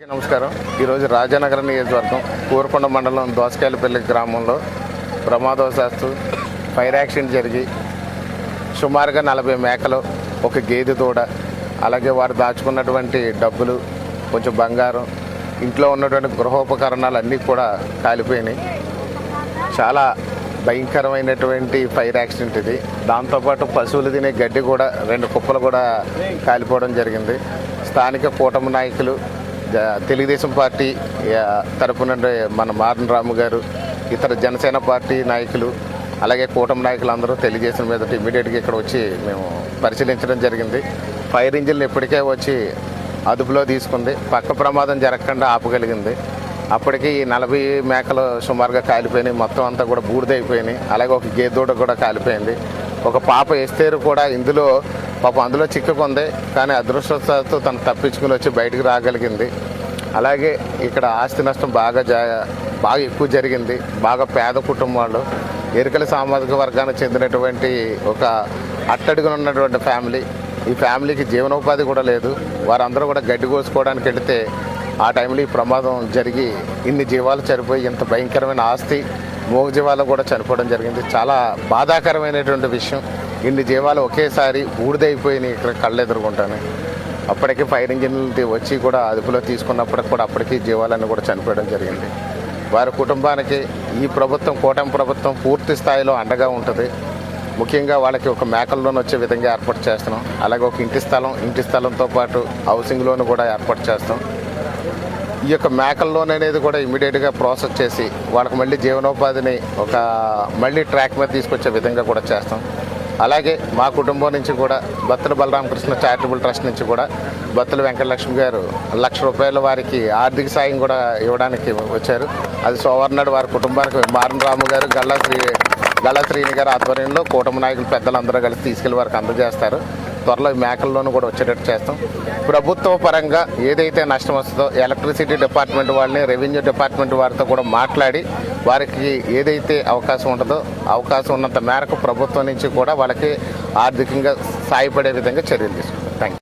నమస్కారం. ఈరోజు రాజానగరం నియోజకవర్గం కూరకొండ మండలం దోసకాయలపల్లి గ్రామంలో ప్రమాదవశాత్తు ఫైర్ యాక్సిడెంట్ జరిగి సుమారుగా 40 మేకలు, ఒక గేదె దూడ, అలాగే వారు దాచుకున్నటువంటి డబ్బులు, కొంచెం బంగారం, ఇంట్లో ఉన్నటువంటి గృహోపకరణాలు అన్నీ కూడా కాలిపోయినాయి. చాలా భయంకరమైనటువంటి ఫైర్ యాక్సిడెంట్ ఇది. దాంతోపాటు పశువులు తినే గడ్డి కూడా 2 కుప్పలు కూడా కాలిపోవడం జరిగింది. స్థానిక కూటమి నాయకులు, తెలుగుదేశం పార్టీ తరపున మన మారన్ రాము గారు, ఇతర జనసేన పార్టీ నాయకులు, అలాగే కూటమి నాయకులు అందరూ తెలియజేసిన మీద ఇమీడియట్గా ఇక్కడ వచ్చి మేము పరిశీలించడం జరిగింది. ఫైర్ ఇంజిన్ ఇప్పటికే వచ్చి అదుపులో తీసుకుంది, పక్క ప్రమాదం జరగకుండా ఆపగలిగింది. అప్పటికి 40 మేకలు సుమారుగా కాలిపోయినాయి, మొత్తం అంతా కూడా బూడిదైపోయినాయి. అలాగే ఒక గేదె కూడా కాలిపోయింది. ఒక పాప ఎస్తేరు కూడా ఇందులో అందులో చిక్కుకుంది, కానీ అదృష్టవశాత్తు తను తప్పించుకుని వచ్చి బయటకు రాగలిగింది. అలాగే ఇక్కడ ఆస్తి నష్టం బాగా ఎక్కువ జరిగింది. బాగా పేద కుటుంబాలు, ఎరుకల సామాజిక వర్గానికి చెందినటువంటి ఒక అట్టడుగున ఉన్నటువంటి ఫ్యామిలీ. ఈ ఫ్యామిలీకి జీవనోపాధి కూడా లేదు. వారందరూ కూడా గడ్డి కోసుకోవడానికి వెళితే ఆ టైంలో ఈ ప్రమాదం జరిగి ఇన్ని జీవాలు చనిపోయి, ఇంత భయంకరమైన ఆస్తి, మూగ జీవాలు కూడా చనిపోవడం జరిగింది. చాలా బాధాకరమైనటువంటి విషయం. ఇన్ని జీవాలు ఒకేసారి బూడిదైపోయినాయి ఇక్కడ కళ్ళెదురుగుంటాను. అప్పటికి ఫైర్ ఇంజిన్లు వచ్చి కూడా అదుపులో తీసుకున్నప్పటికి కూడా అప్పటికి జీవాలన్నీ కూడా చనిపోవడం జరిగింది. వారి కుటుంబానికి ఈ ప్రభుత్వం, కూటమి ప్రభుత్వం పూర్తి స్థాయిలో అండగా ఉంటుంది. ముఖ్యంగా వాళ్ళకి ఒక మేకల లోన్ వచ్చే విధంగా ఏర్పాటు చేస్తున్నాం. అలాగే ఒక ఇంటి స్థలంతో పాటు హౌసింగ్ లోన్ కూడా ఏర్పాటు చేస్తాం. ఈ యొక్క మేకల లోన్ అనేది కూడా ఇమీడియట్గా ప్రాసెస్ చేసి వాళ్ళకి మళ్ళీ జీవనోపాధిని మళ్ళీ ట్రాక్ మీద తీసుకొచ్చే విధంగా కూడా చేస్తాం. అలాగే మా కుటుంబం నుంచి కూడా బత్తుల బలరామకృష్ణ చారిటబుల్ ట్రస్ట్ నుంచి కూడా బత్తుల వెంకటలక్ష్మి గారు ₹1,00,000 వారికి ఆర్థిక సాయం కూడా ఇవ్వడానికి వచ్చారు. అది సోమవారం వారి కుటుంబానికి మారన్ రాము గారు, గల్లా శ్రీని గారు ఆధ్వర్యంలో కూటమి నాయకులు పెద్దలందరూ కలిసి తీసుకెళ్లి వారికి అందజేస్తారు. త్వరలో మేకల్లోనూ కూడా వచ్చేటట్టు చేస్తాం. ప్రభుత్వ పరంగా ఏదైతే నష్టం వస్తుందో ఎలక్ట్రిసిటీ డిపార్ట్మెంట్ వాళ్ళని, రెవెన్యూ డిపార్ట్మెంట్ వారితో కూడా మాట్లాడి వారికి ఏదైతే అవకాశం ఉంటుందో అవకాశం ఉన్నంత మేరకు ప్రభుత్వం నుంచి కూడా వాళ్ళకి ఆర్థికంగా సాయపడే విధంగా చర్యలు తీసుకుంటాం. Thank you.